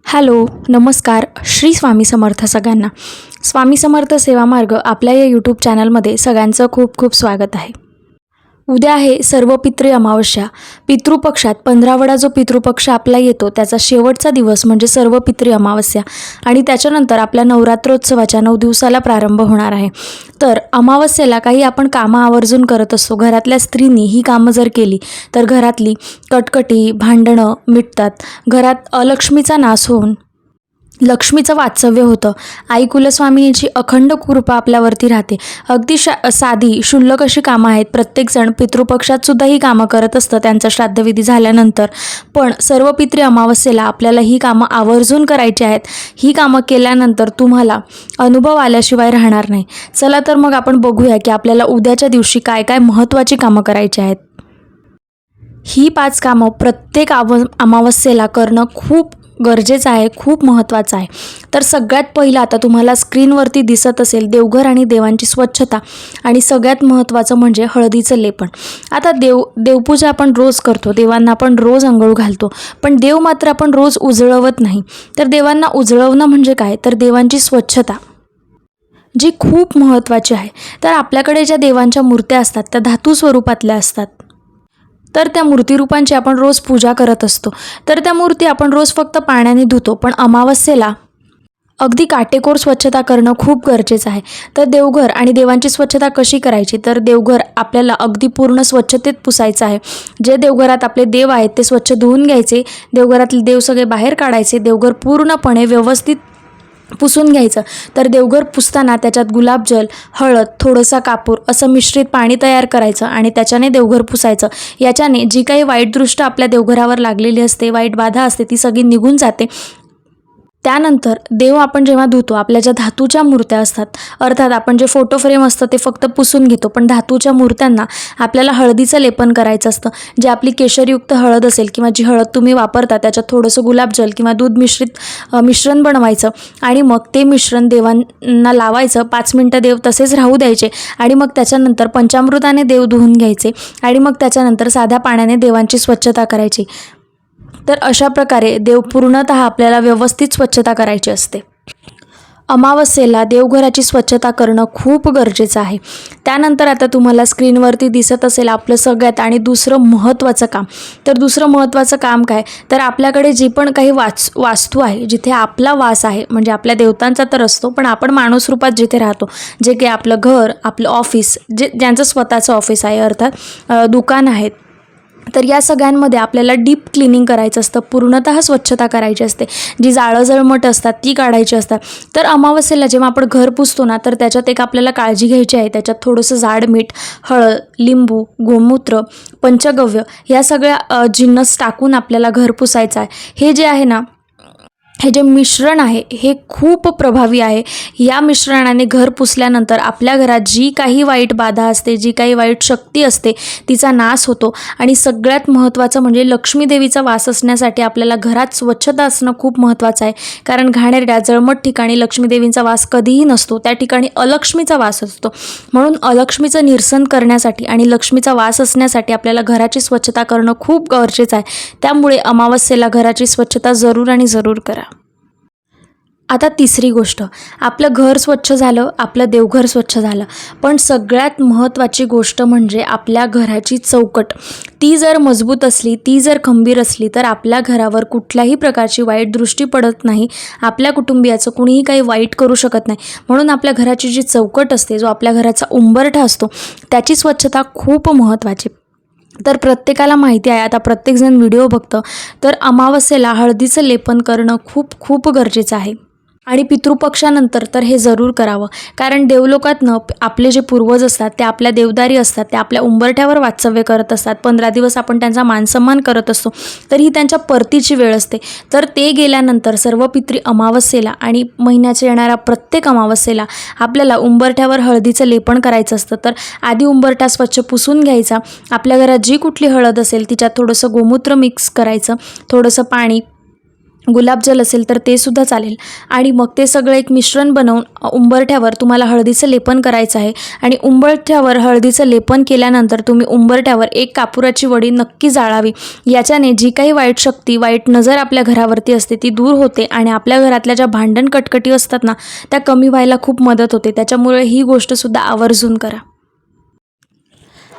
Hello, नमस्कार. श्री स्वामी समर्थ सगळ्यांना. स्वामी समर्थ सेवा मार्ग आपल्या या यूट्यूब चॅनलमध्ये सगळ्यांचं खूप खूप स्वागत आहे. उद्या आहे सर्व पितृ अमावस्या. पितृपक्षात 15वडा जो पितृपक्ष आपला येतो त्याचा शेवटचा दिवस म्हणजे सर्व पितृ अमावस्या आणि त्याच्यानंतर आपल्या नवरात्रोत्सवाच्या 9 दिवसाला प्रारंभ होणार आहे. तर अमावस्येला काही आपण कामं आवर्जून करत असतो. घरातल्या स्त्रीनी ही कामं जर केली तर घरातली कटकटी, भांडणं मिटतात. घरात अलक्ष्मीचा नाश होऊन लक्ष्मीचं वास्तव्य होतं. आई कुलस्वामिनीची अखंड कृपा आपल्यावरती राहते. अगदी साधी क्षुल्लक अशी कामं आहेत. प्रत्येकजण पितृपक्षात सुद्धा ही कामं करत असतं त्यांचा श्राद्धविधी झाल्यानंतर. पण सर्व पितृ अमावस्येला आपल्याला ही कामं आवर्जून करायची आहेत. ही कामं केल्यानंतर तुम्हाला अनुभव आल्याशिवाय राहणार नाही. चला तर मग आपण बघूया की आपल्याला उद्याच्या दिवशी काय काय महत्त्वाची कामं करायची आहेत. ही 5 कामं प्रत्येक अमावस्येला करणं खूप गरजेचं आहे, खूप महत्त्वाचं आहे. तर सगळ्यात पहिलं आता तुम्हाला स्क्रीनवरती दिसत असेल देवघर आणि देवांची स्वच्छता आणि सगळ्यात महत्त्वाचं म्हणजे हळदीचं लेपन. आता देवपूजा आपण रोज करतो, देवांना आपण रोज अंघोळ घालतो, पण देव मात्र आपण रोज उजळवत नाही. तर देवांना उजळवणं म्हणजे काय, तर देवांची स्वच्छता जी खूप महत्त्वाची आहे. तर आपल्याकडे ज्या देवांच्या मूर्त्या असतात त्या धातू स्वरूपातल्या असतात. तर त्या मूर्तिरूपांची आपण रोज पूजा करत असतो. तर त्या मूर्ती आपण रोज फक्त पाण्याने धुतो, पण अमावस्येला अगदी काटेकोर स्वच्छता करणं खूप गरजेचं आहे. तर देवघर आणि देवांची स्वच्छता कशी करायची, तर देवघर आपल्याला अगदी पूर्ण स्वच्छतेत पुसायचं आहे. जे देवघरात आपले देव आहेत ते स्वच्छ धुवून घ्यायचे. देवघरातले देव सगळे बाहेर काढायचे. देवघर पूर्णपणे व्यवस्थित पुसून घ्यायचं. तर देवघर पुसताना त्याच्यात गुलाबजल, हळद, थोडंसं कापूर असं मिश्रित पाणी तयार करायचं आणि त्याच्याने देवघर पुसायचं. याच्याने जी काही वाईट दृष्ट आपल्या देवघरावर लागलेली असते, वाईट बाधा असते, ती सगळी निघून जाते. त्यानंतर देव आपण जेव्हा धुतो, आपल्या ज्या धातूच्या मूर्त्या असतात, अर्थात आपण जे फोटो फ्रेम असतं ते फक्त पुसून घेतो, पण धातूच्या मूर्त्यांना आपल्याला हळदीचं लेपन करायचं असतं. जे आपली केशरयुक्त हळद असेल किंवा जी हळद तुम्ही वापरता त्याच्यात थोडंसं गुलाबजल किंवा दूध मिश्रण बनवायचं आणि मग ते मिश्रण देवांना लावायचं. 5 मिनटं देव तसेच राहू द्यायचे आणि मग त्याच्यानंतर पंचामृताने देव धुवून घ्यायचे आणि मग त्याच्यानंतर साध्या पाण्याने देवांची स्वच्छता करायची. तर अशा प्रकारे देव पूर्णतः आपल्याला व्यवस्थित स्वच्छता करायची असते. अमावस्येला देवघराची स्वच्छता करणं खूप गरजेचं आहे. त्यानंतर आता तुम्हाला स्क्रीनवरती दिसत असेल आपलं सगळ्यात आणि दुसरं महत्त्वाचं काम. तर दुसरं महत्त्वाचं काम काय, तर आपल्याकडे जी पण काही वास्तू आहे, जिथे आपला वास आहे, म्हणजे आपल्या देवतांचा तर असतो, पण आपण माणूस रूपात जिथे राहतो, जे काही आपलं घर, आपलं ऑफिस, ज्यांचं स्वतःचं ऑफिस आहे, अर्थात दुकान आहेत, तर या सगळ्यांमध्ये आपल्याला डीप क्लिनिंग करायचं असतं. पूर्णतः स्वच्छता करायची असते. जी जाळं जळमट असतात ती काढायची असतात. तर अमावस्येला जेव्हा आपण घर पुसतो ना, तर त्याच्यात एक आपल्याला काळजी घ्यायची आहे. त्याच्यात थोडंसं जाड मीठ, हळद, लिंबू, गोमूत्र, पंचगव्य या सगळ्या जिन्नस टाकून आपल्याला घर पुसायचं आहे. हे जे आहे ना, हे जे मिश्रण आहे हे खूप प्रभावी आहे. या मिश्रणाने घर पुसल्यानंतर आपल्या घरात जी काही वाईट बाधा असते, जी काही वाईट शक्ती असते, तिचा नाश होतो. आणि सगळ्यात महत्त्वाचं म्हणजे लक्ष्मी देवीचा वास असण्यासाठी आपल्याला घरात स्वच्छता असणं खूप महत्त्वाचं आहे. कारण घाणेरड्या जळमट ठिकाणी लक्ष्मी देवींचा वास कधीही नसतो, त्या ठिकाणी अलक्ष्मीचा वास असतो. म्हणून अलक्ष्मीचं निरसन करण्यासाठी आणि लक्ष्मीचा वास असण्यासाठी आपल्याला घराची स्वच्छता करणं खूप गरजेचं आहे. त्यामुळे अमावस्येला घराची स्वच्छता जरूर आणि जरूर करा. आता तिसरी गोष्ट, आपलं घर स्वच्छ झालं, आपलं देवघर स्वच्छ झालं, पण सगळ्यात महत्त्वाची गोष्ट म्हणजे आपल्या घराची चौकट. ती जर मजबूत असली, ती जर खंबीर असली, तर आपल्या घरावर कुठल्याही प्रकारची वाईट दृष्टी पडत नाही. आपल्या कुटुंबियाचं कुणीही काही वाईट करू शकत नाही. म्हणून आपल्या घराची जी चौकट असते, जो आपल्या घराचा उंबरठा असतो, त्याची स्वच्छता खूप महत्त्वाची. तर प्रत्येकाला माहिती आहे, आता प्रत्येकजण व्हिडिओ बघतं, तर अमावस्येला हळदीचं लेपन करणं खूप खूप गरजेचं आहे. आणि पितृपक्षानंतर तर हे जरूर करावं. कारण देवलोकातनं आपले जे पूर्वज असतात ते आपल्या देवदारी असतात, ते आपल्या उंबरठ्यावर वास्तव्य करत असतात. 15 दिवस आपण त्यांचा मानसन्मान करत असतो. तर ही त्यांच्या परतीची वेळ असते. तर ते गेल्यानंतर सर्व पितृ अमावस्येला आणि महिन्याच्या येणाऱ्या प्रत्येक अमावस्येला आपल्याला उंबरठ्यावर हळदीचं लेपन करायचं असतं. तर आधी उंबरठा स्वच्छ पुसून घ्यायचा. आपल्या घरात जी कुठली हळद असेल तिच्यात थोडंसं गोमूत्र मिक्स करायचं, थोडंसं पाणी गुलाबजल असेल तर ते सुद्धा चालेल. आणि मग ते सगळं एक मिश्रण बनवून उंबरठ्यावर तुम्हाला हळदीचं लेपन करायचं आहे. आणि उंबरठ्यावर हळदीचं लेपन केल्यानंतर तुम्ही उंबरठ्यावर एक कापुराची वडी नक्की जाळावी. याच्याने जी काही वाईट शक्ती, वाईट नजर आपल्या घरावरती असते ती दूर होते आणि आपल्या घरातल्या ज्या भांडण कटकटी असतात ना, त्या कमी व्हायला खूप मदत होते. त्याच्यामुळे ही गोष्टसुद्धा आवर्जून करा.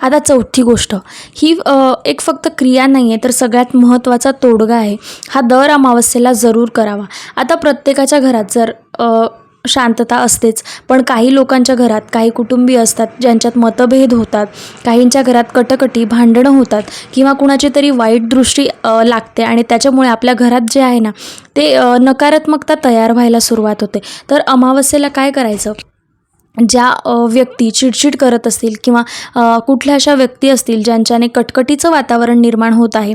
आता चौथी गोष्ट ही एक फक्त क्रिया नाही आहे, तर सगळ्यात महत्त्वाचा तोडगा आहे. हा दर अमावस्येला जरूर करावा. आता प्रत्येकाच्या घरात जर शांतता असतेच, पण काही लोकांच्या घरात काही कुटुंबीय असतात ज्यांच्यात मतभेद होतात, काहींच्या घरात कटकटी, भांडणं होतात किंवा कुणाची तरी वाईट दृष्टी लागते आणि त्याच्यामुळे आपल्या घरात जे आहे ना ते नकारात्मकता तयार व्हायला सुरुवात होते. तर अमावस्येला काय करायचं, ज्या व्यक्ती चिडचिड करत असतील किंवा कुठल्या अशा व्यक्ती असतील ज्यांच्याने कटकटीचं वातावरण निर्माण होत आहे,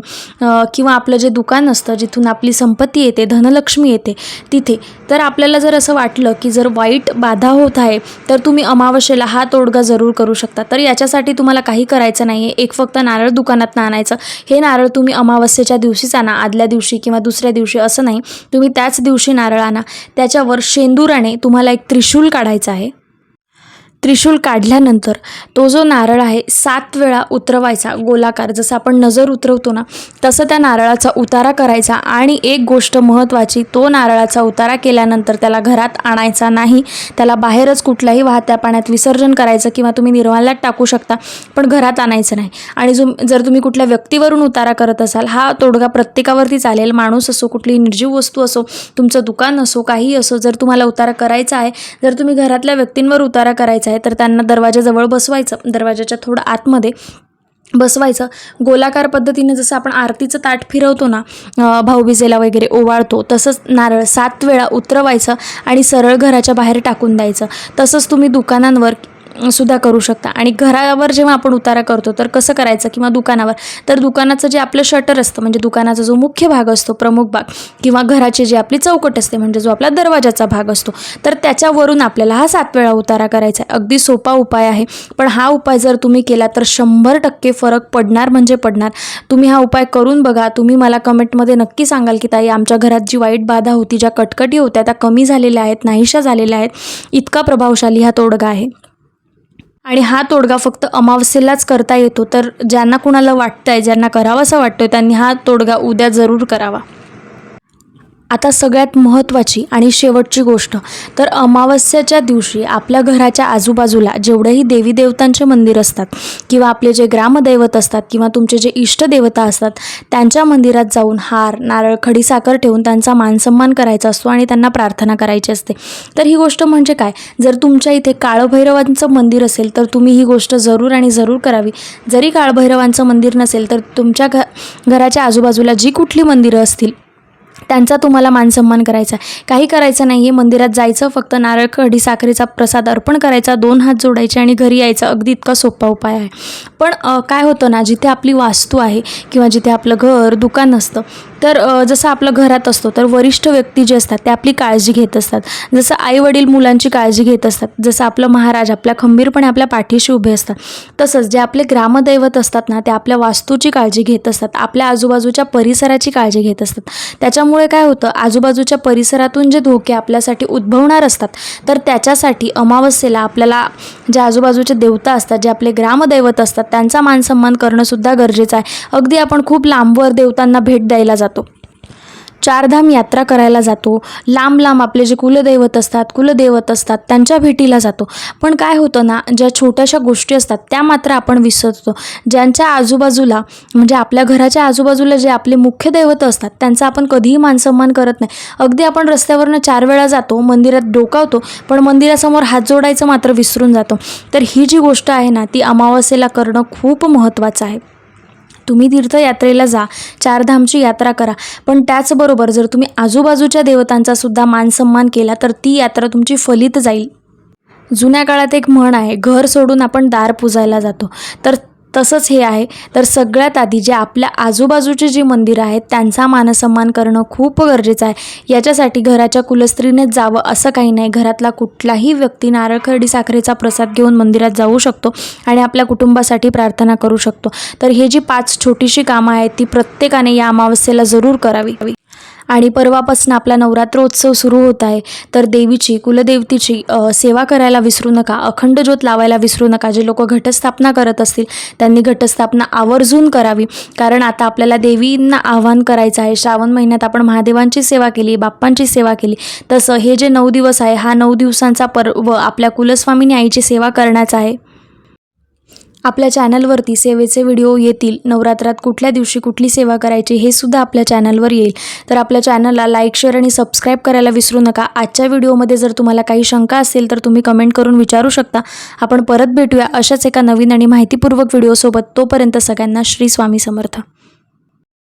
किंवा आपलं जे दुकान असतं जिथून आपली संपत्ती येते, धनलक्ष्मी येते तिथे, तर आपल्याला जर असं वाटलं की जर वाईट बाधा होत आहे तर तुम्ही अमावस्येला हा तोडगा जरूर करू शकता. तर याच्यासाठी तुम्हाला काही करायचं नाही आहे. एक फक्त नारळ दुकानातून आणायचं. हे नारळ तुम्ही अमावस्येच्या दिवशीच आणा, आदल्या दिवशी किंवा दुसऱ्या दिवशी असं नाही. तुम्ही त्याच दिवशी नारळ आणा. त्याच्यावर शेंदुराने तुम्हाला एक त्रिशूल काढायचं आहे. त्रिशूल काढल्यानंतर तो जो नारळ आहे 7 वेळा उतरवायचा गोलाकार, जसं आपण नजर उतरवतो ना तसं त्या नारळाचा उतारा करायचा. आणि एक गोष्ट महत्त्वाची, तो नारळाचा उतारा केल्यानंतर त्याला घरात आणायचा नाही. त्याला बाहेरच कुठल्याही वाहत्या पाण्यात विसर्जन करायचं किंवा तुम्ही निर्वालात टाकू शकता, पण घरात आणायचं नाही. आणि जर तुम्ही कुठल्या व्यक्तीवरून उतारा करत असाल, हा तोडगा प्रत्येकावरती चालेल. माणूस असो, कुठलीही निर्जीव वस्तू असो, तुमचं दुकान असो, काही असो, जर तुम्हाला उतारा करायचा आहे, जर तुम्ही घरातल्या व्यक्तींवर उतारा करायचा आहे तर त्यांना दरवाजाजवळ बसवायचं, दरवाजाच्या थोडं आतमध्ये बसवायचं. गोलाकार पद्धतीने जसं आपण आरतीचं ताट फिरवतो ना, भाऊबीजेला वगैरे ओवाळतो, तसंच नारळ 7 वेळा उतरवायचं आणि सरळ घराच्या बाहेर टाकून द्यायचं. तसंच तुम्ही दुकानांवर सुद्धा करू शकता. आणि घरावर जेव्हा आपण उतारा करतो तर कसं करायचं, किंवा दुकानावर, तर दुकानाचं जे आपलं शटर असतं, म्हणजे दुकानाचा जो मुख्य भाग असतो, प्रमुख भाग, किंवा घराची जी आपली चौकट असते, म्हणजे जो आपला दरवाजाचा भाग असतो, तर त्याच्यावरून आपल्याला हा 7 वेळा उतारा करायचा आहे. अगदी सोपा उपाय आहे, पण हा उपाय जर तुम्ही केला तर 100% फरक पडणार म्हणजे पडणार. तुम्ही हा उपाय करून बघा. तुम्ही मला कमेंटमध्ये नक्की सांगाल की ताई, आमच्या घरात जी वाईट बाधा होती, ज्या कटकटी होत्या, त्या कमी झालेल्या आहेत, नाहीशा झालेल्या आहेत. इतका प्रभावशाली हा तोडगा आहे. आणि हा तोडगा फक्त अमावस्येलाच करता येतो. तर ज्यांना कुणाला वाटतंय, ज्यांना करावासा वाटतोय, त्यांनी हा तोडगा उद्या जरूर करावा. आता सगळ्यात महत्त्वाची आणि शेवटची गोष्ट, तर अमावस्येच्या दिवशी आपल्या घराच्या आजूबाजूला जेवढेही देवी देवतांचे मंदिर असतात किंवा आपले जे ग्रामदैवत असतात किंवा तुमचे जे इष्टदेवता असतात, त्यांच्या मंदिरात जाऊन हार, नारळ, खडीसाखर ठेवून त्यांचा मानसन्मान करायचा असतो आणि त्यांना प्रार्थना करायची असते. तर ही गोष्ट म्हणजे काय, जर तुमच्या इथे काळभैरवांचं मंदिर असेल तर तुम्ही ही गोष्ट जरूर आणि जरूर करावी. जरी काळभैरवांचं मंदिर नसेल तर तुमच्या घराच्या आजूबाजूला जी कुठली मंदिरं असतील त्यांचा तुम्हाला मानसन्मान करायचा आहे. काही करायचं नाही आहे, मंदिरात जायचं, फक्त नारळ, खडी साखरेचा प्रसाद अर्पण करायचा, 2 हात जोडायचे आणि घरी यायचं. अगदी इतका सोपा उपाय आहे. पण काय होतं ना, जिथे आपली वास्तू आहे किंवा जिथे आपलं घर, दुकान असतं, तर जसं आपलं घरात असतो तर वरिष्ठ व्यक्ती जे असतात ते आपली काळजी घेत असतात. जसं आईवडील मुलांची काळजी घेत असतात, जसं आपलं महाराज आपल्या खंबीरपणे आपल्या पाठीशी उभे असतात, तसंच जे आपले ग्रामदैवत असतात ना, ते आपल्या वास्तूची काळजी घेत असतात, आपल्या आजूबाजूच्या परिसराची काळजी घेत असतात. त्याच्यामुळे काय होतं, आजूबाजूच्या परिसरातून जे धोके आपल्यासाठी उद्भवणार असतात, तर त्याच्यासाठी अमावस्येला आपल्याला ज्या आजूबाजूचे देवता असतात, जे आपले ग्रामदैवत असतात, त्यांचा मानसन्मान करणंसुद्धा गरजेचं आहे. अगदी आपण खूप लांबवर देवतांना भेट द्यायला जातो, 4 धाम यात्रा करायला जातो, लांब लांब आपले जे कुलदैवत असतात त्यांच्या भेटीला जातो. पण काय होतं ना, ज्या छोट्याशा गोष्टी असतात त्या मात्र आपण विसरतो. ज्यांच्या आजूबाजूला, म्हणजे आपल्या घराच्या आजूबाजूला जे आपले मुख्य दैवत असतात त्यांचा आपण कधीही मानसन्मान करत नाही. अगदी आपण रस्त्यावरनं 4 वेळा जातो, मंदिरात डोकावतो, पण मंदिरासमोर हात जोडायचं मात्र विसरून जातो. तर ही जी गोष्ट आहे ना, ती अमावस्येला करणं खूप महत्त्वाचं आहे. तुम्ही तीर्थयात्रेला जा, 4 धामची यात्रा करा, पण त्याचबरोबर जर तुम्ही आजूबाजूच्या देवतांचा सुद्धा मानसन्मान केला तर ती यात्रा तुमची फलित जाईल. जुन्या काळात एक म्हण आहे, घर सोडून आपण दार पुजायला जातो, तर तसंच हे आहे. तर सगळ्यात आधी जे आपल्या आजूबाजूची जी मंदिरं आहेत त्यांचा मानसन्मान करणं खूप गरजेचं आहे. याच्यासाठी घराच्या कुलस्त्रीनेच जावं असं काही नाही. घरातला कुठलाही व्यक्ती नारळ, खडी साखरेचा प्रसाद घेऊन मंदिरात जाऊ शकतो आणि आपल्या कुटुंबासाठी प्रार्थना करू शकतो. तर हे जी 5 छोटीशी कामं आहेत ती प्रत्येकाने या अमावस्येला जरूर करावी. आणि परवापासून आपला नवरात्रोत्सव सुरू होत आहे. तर देवीची, कुलदेवतेची सेवा करायला विसरू नका. अखंड ज्योत लावायला विसरू नका. जे लोक घटस्थापना करत असतील त्यांनी घटस्थापना आवर्जून करावी, कारण आता आपल्याला देवींना आवाहन करायचं आहे. श्रावण महिन्यात आपण महादेवांची सेवा केली, बाप्पांची सेवा केली, तसं हे जे 9 दिवस आहे, हा 9 दिवसांचा पर्व आपल्या कुलस्वामिनी आईची सेवा करण्याचा आहे. आपल्या चॅनलवरती सेवेचे व्हिडिओ येतील. नवरात्रात कुठल्या दिवशी कुठली सेवा करायची हे सुद्धा आपल्या चॅनलवर येईल. तर आपल्या चॅनलला लाईक, शेअर आणि सबस्क्राईब करायला विसरू नका. आजच्या व्हिडिओमध्ये जर तुम्हाला काही शंका असेल तर तुम्ही कमेंट करून विचारू शकता. आपण परत भेटूया अशाच एका नवीन आणि माहितीपूर्वक व्हिडिओसोबत. तोपर्यंत सगळ्यांना श्री स्वामी समर्थ.